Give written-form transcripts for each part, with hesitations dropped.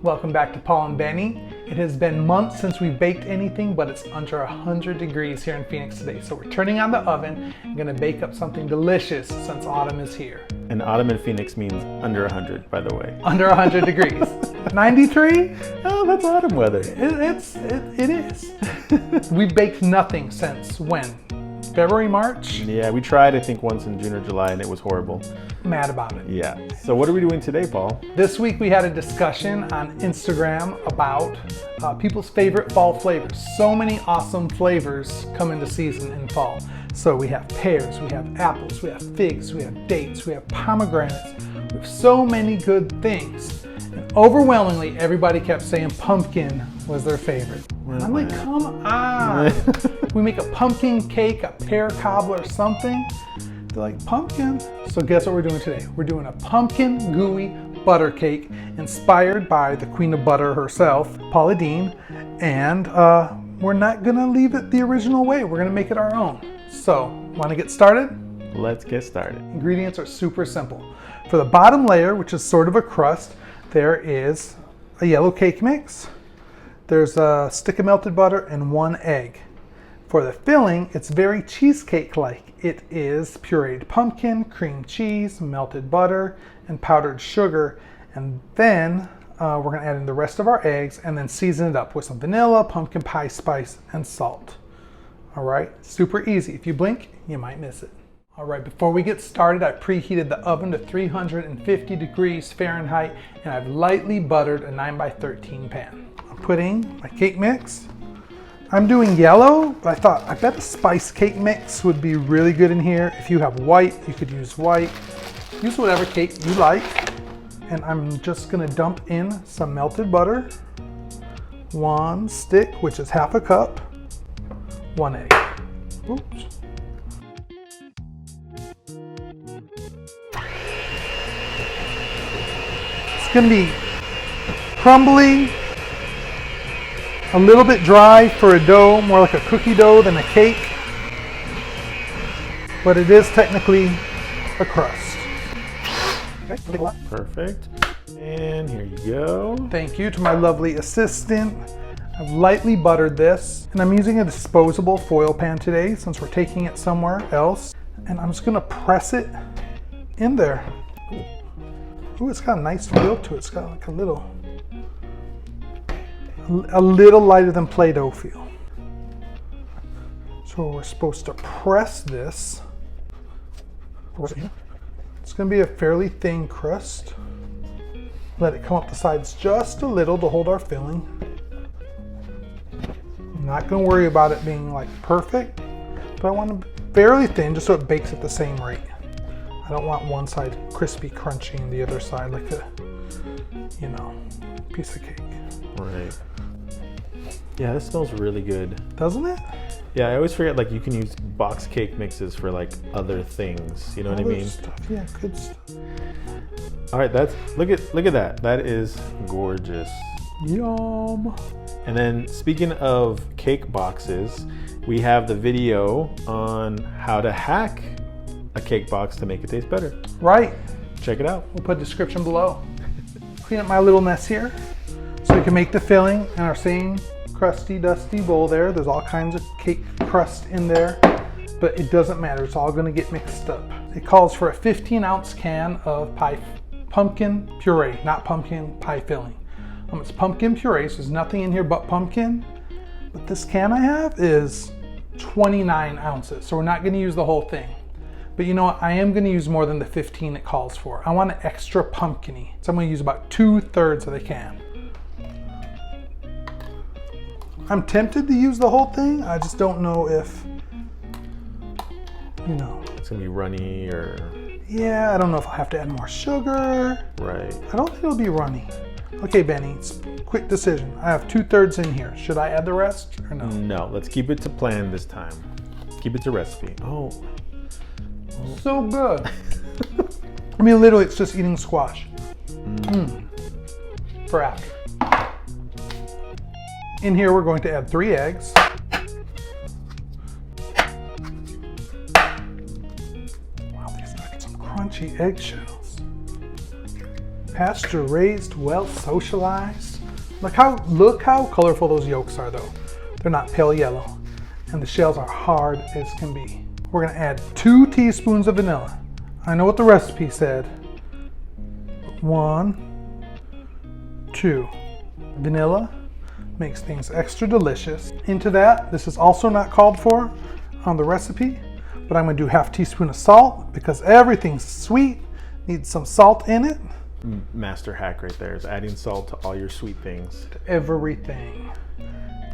Welcome back to Paul and Benny. It has been months since we've baked anything, but it's under 100 degrees here in Phoenix today. So we're turning on the oven and gonna bake up something delicious since autumn is here. And autumn in Phoenix means under 100, by the way. Under 100 degrees. 93? Oh, that's autumn weather. It is. We've baked nothing since when? February, March? Yeah, we tried I think once in June or July and it was horrible. Mad about it. Yeah. So what are we doing today, Paul? This week we had a discussion on Instagram about people's favorite fall flavors. So many awesome flavors come into season in fall. So we have pears, we have apples, we have figs, we have dates, we have pomegranates. We have so many good things. And overwhelmingly, everybody kept saying pumpkin was their favorite. And I'm like, come on. We make a pumpkin cake, a pear cobbler, or something. They're like, pumpkin. So guess what we're doing today? We're doing a pumpkin gooey butter cake inspired by the queen of butter herself, Paula Deen. And we're not gonna leave it the original way. We're gonna make it our own. So, wanna get started? Let's get started. Ingredients are super simple. For the bottom layer, which is sort of a crust, there is a yellow cake mix. There's a stick of melted butter and 1 egg. For the filling, it's very cheesecake-like. It is pureed pumpkin, cream cheese, melted butter, and powdered sugar. And then we're gonna add in the rest of our eggs and then season it up with some vanilla, pumpkin pie spice, and salt. All right, super easy. If you blink, you might miss it. All right, before we get started, I preheated the oven to 350 degrees Fahrenheit, and I've lightly buttered a 9x13 pan. I'm putting my cake mix. I'm doing yellow, but I thought, I bet a spice cake mix would be really good in here. If you have white, you could use white. Use whatever cake you like. And I'm just gonna dump in some melted butter, 1 stick, which is half a cup, 1 egg. Oops. It's gonna be crumbly, a little bit dry for a dough, more like a cookie dough than a cake, but it is technically a crust. Okay. Perfect. And here you go. Thank you to my lovely assistant. I've lightly buttered this, and I'm using a disposable foil pan today since we're taking it somewhere else. And I'm just gonna press it in there. Ooh, it's got a nice feel to it. It's got like a little lighter than Play-Doh feel. So we're supposed to press this. It's gonna be a fairly thin crust. Let it come up the sides just a little to hold our filling. I'm not gonna worry about it being like perfect, but I want it fairly thin just so it bakes at the same rate. I don't want one side crispy, crunchy, and the other side like a, piece of cake. Right. Yeah, this smells really good. Doesn't it? Yeah, I always forget like you can use box cake mixes for like other things. You know what I mean? Stuff. Yeah, good stuff. All right, look at that. That is gorgeous. Yum. And then speaking of cake boxes, we have the video on how to hack a cake box to make it taste better. Right. Check it out. We'll put a description below. Clean up my little mess here so we can make the filling in our same crusty, dusty bowl there. There's all kinds of cake crust in there, but it doesn't matter. It's all gonna get mixed up. It calls for a 15-ounce can of pumpkin puree, not pumpkin pie filling. It's pumpkin puree, so there's nothing in here but pumpkin. But this can I have is 29 ounces, so we're not gonna use the whole thing. But you know what, I am gonna use more than the 15 it calls for. I want it extra pumpkin-y, so I'm gonna use about 2/3 of the can. I'm tempted to use the whole thing, I just don't know if, It's gonna be runny or... Yeah, I don't know if I'll have to add more sugar. Right. I don't think it'll be runny. Okay, Benny, it's a quick decision. I have 2/3 in here. Should I add the rest or no? No, let's keep it to plan this time. Keep it to recipe. Oh. So good. I mean, literally, it's just eating squash. For after. In here, we're going to add 3 eggs. Wow, these are some crunchy eggshells. Pasture raised, well socialized. Look how colorful those yolks are though. They're not pale yellow. And the shells are hard as can be. We're gonna add 2 teaspoons of vanilla. I know what the recipe said. 1, 2. Vanilla makes things extra delicious. Into that, this is also not called for on the recipe, but I'm gonna do ½ teaspoon of salt because everything's sweet, needs some salt in it. Master hack right there is adding salt to all your sweet things. Everything.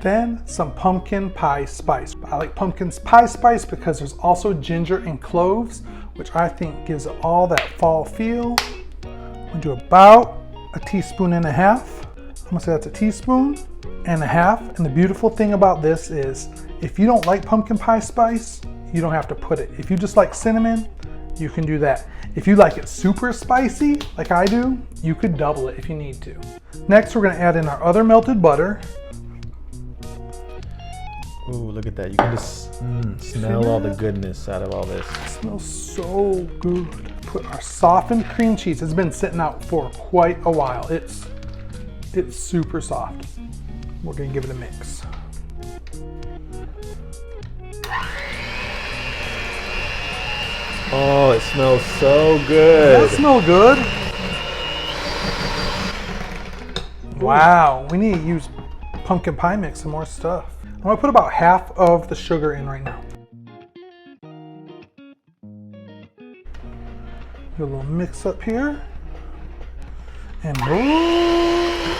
Then some pumpkin pie spice. I like pumpkin pie spice because there's also ginger and cloves, which I think gives it all that fall feel. I'm gonna do about 1.5 teaspoons. I'm gonna say that's 1.5 teaspoons. And the beautiful thing about this is, if you don't like pumpkin pie spice, you don't have to put it. If you just like cinnamon, you can do that. If you like it super spicy, like I do, you could double it if you need to. Next, we're gonna add in our other melted butter. Ooh, look at that. You can just smell all the goodness out of all this. It smells so good. Put our softened cream cheese. It's been sitting out for quite a while. It's super soft. We're gonna give it a mix. Oh, it smells so good. That smells good. Wow, we need to use pumpkin pie mix and more stuff. I'm gonna put about half of the sugar in right now. Do a little mix up here. And boom.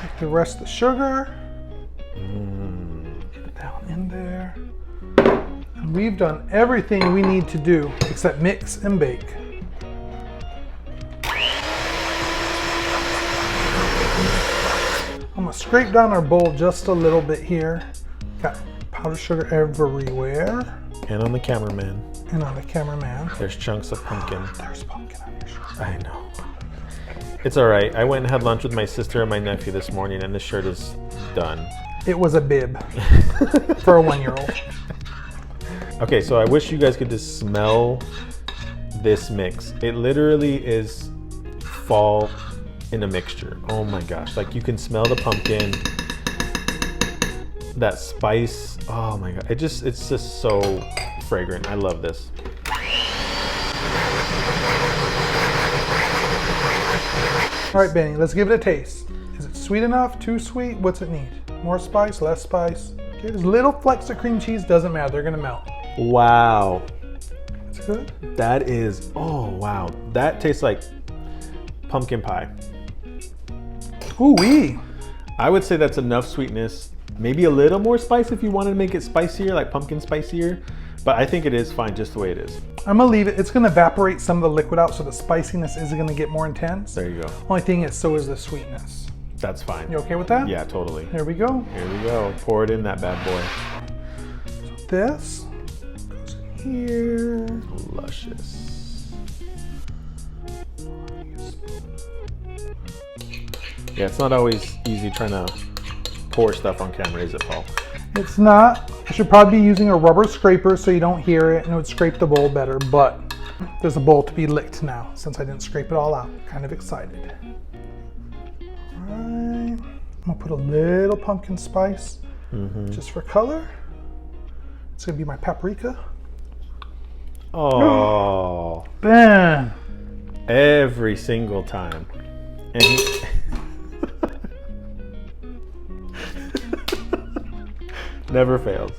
Take the rest of the sugar. Get it down in there. And we've done everything we need to do except mix and bake. I'm gonna scrape down our bowl just a little bit here. Got powdered sugar everywhere. And on the cameraman. And on the cameraman. There's chunks of pumpkin. There's pumpkin on your shirt. I know. It's all right. I went and had lunch with my sister and my nephew this morning, and the shirt is done. It was a bib for a 1-year-old. Okay, so I wish you guys could just smell this mix. It literally is fall in a mixture. Oh my gosh. Like, you can smell the pumpkin, that spice. Oh my god. It's just so fragrant. I love this. All right, Benny, let's give it a taste. Is it sweet enough? Too sweet? What's it need? More spice? Less spice? Okay, there's little flecks of cream cheese. Doesn't matter. They're gonna melt. Wow. It's good. That is, oh wow. That tastes like pumpkin pie. Ooh-wee. I would say that's enough sweetness. Maybe a little more spice if you wanted to make it spicier, like pumpkin spicier. But I think it is fine just the way it is. I'm gonna leave it. It's gonna evaporate some of the liquid out, so the spiciness isn't gonna get more intense. There you go. Only thing is, so is the sweetness. That's fine. You okay with that? Yeah, totally. Here we go. Here we go. Pour it in that bad boy. So this goes in here. Luscious. Yeah, it's not always easy trying to pour stuff on camera, is it, Paul? It's not. I should probably be using a rubber scraper so you don't hear it and it would scrape the bowl better, but there's a bowl to be licked now since I didn't scrape it all out. Kind of excited. All right. I'm gonna put a little pumpkin spice just for color. It's gonna be my paprika. Oh. Bam. Every single time. And never fails.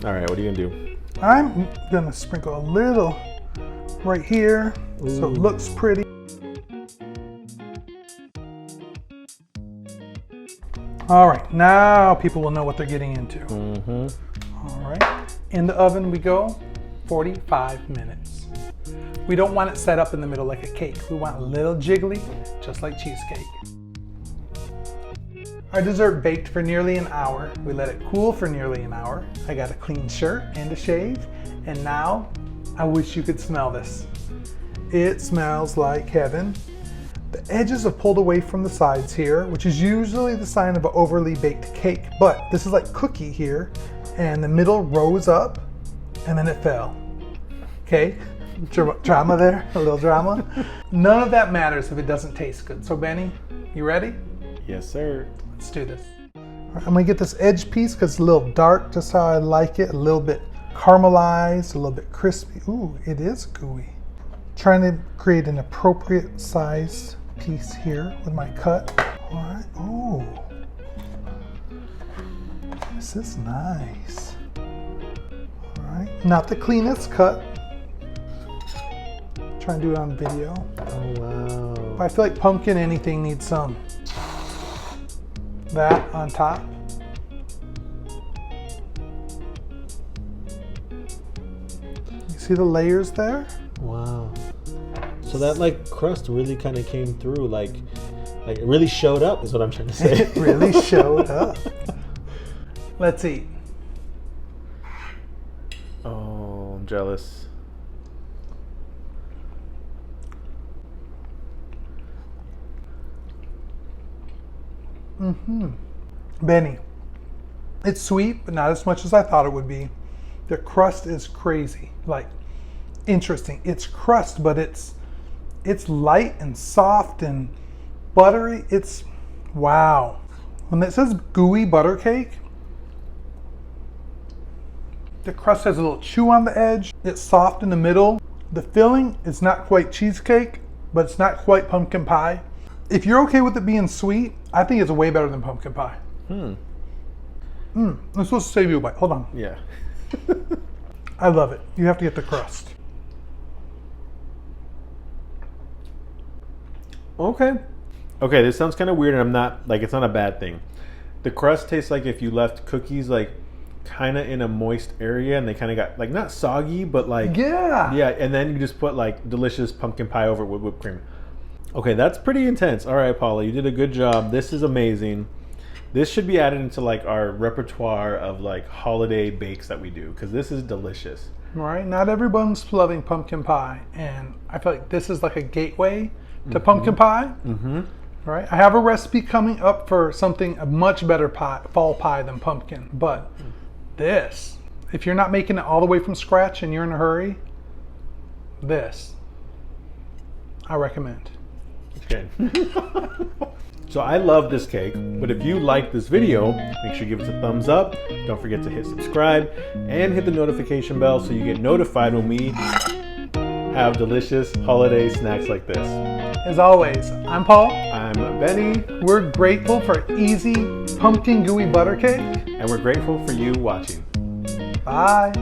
All right, what are you gonna do? I'm gonna sprinkle a little right here so it looks pretty. All right, now people will know what they're getting into. All right, in the oven we go, 45 minutes. We don't want it set up in the middle like a cake. We want a little jiggly, just like cheesecake. Our dessert baked for nearly an hour. We let it cool for nearly an hour. I got a clean shirt and a shave, and now I wish you could smell this. It smells like heaven. The edges have pulled away from the sides here, which is usually the sign of an overly baked cake, but this is like cookie here, and the middle rose up, and then it fell. Okay, Drama there, a little drama. None of that matters if it doesn't taste good. So Benny, you ready? Yes, sir. Let's do this. I'm gonna get this edge piece because it's a little dark, just how I like it. A little bit caramelized, a little bit crispy. Ooh, it is gooey. Trying to create an appropriate size piece here with my cut. All right. Oh, this is nice. All right, not the cleanest cut. Try and do it on video. Oh, wow. But I feel like pumpkin anything needs some. That on top. You see the layers there? Wow. So that like crust really kind of came through, like it really showed up is what I'm trying to say. It really showed up. Let's eat. Oh, I'm jealous. Benny, it's sweet, but not as much as I thought it would be. The crust is crazy, like interesting. It's crust, but it's light and soft and buttery. It's wow. When it says gooey butter cake, the crust has a little chew on the edge. It's soft in the middle. The filling is not quite cheesecake, but it's not quite pumpkin pie. If you're okay with it being sweet, I think it's way better than pumpkin pie. I'm supposed to save you a bite. Hold on. Yeah. I love it. You have to get the crust. Okay. Okay, this sounds kind of weird, and I'm not, like, it's not a bad thing. The crust tastes like if you left cookies, like, kind of in a moist area, and they kind of got, like, not soggy, but, like... Yeah. Yeah, and then you just put, like, delicious pumpkin pie over it with whipped cream. Okay, that's pretty intense. All right, Paula, you did a good job. This is amazing. This should be added into, like, our repertoire of, like, holiday bakes that we do, because this is delicious. Right? Not everyone's loving pumpkin pie, and I feel like this is like a gateway to pumpkin pie. Right? I have a recipe coming up for something a much better pie, fall pie than pumpkin, but this, if you're not making it all the way from scratch and you're in a hurry, this, I recommend. Okay. So I love this cake, but if you like this video, make sure you give us a thumbs up. Don't forget to hit subscribe and hit the notification bell so you get notified when we have delicious holiday snacks like this. As always, I'm Paul. I'm Benny. We're grateful for easy pumpkin gooey butter cake. And we're grateful for you watching. Bye.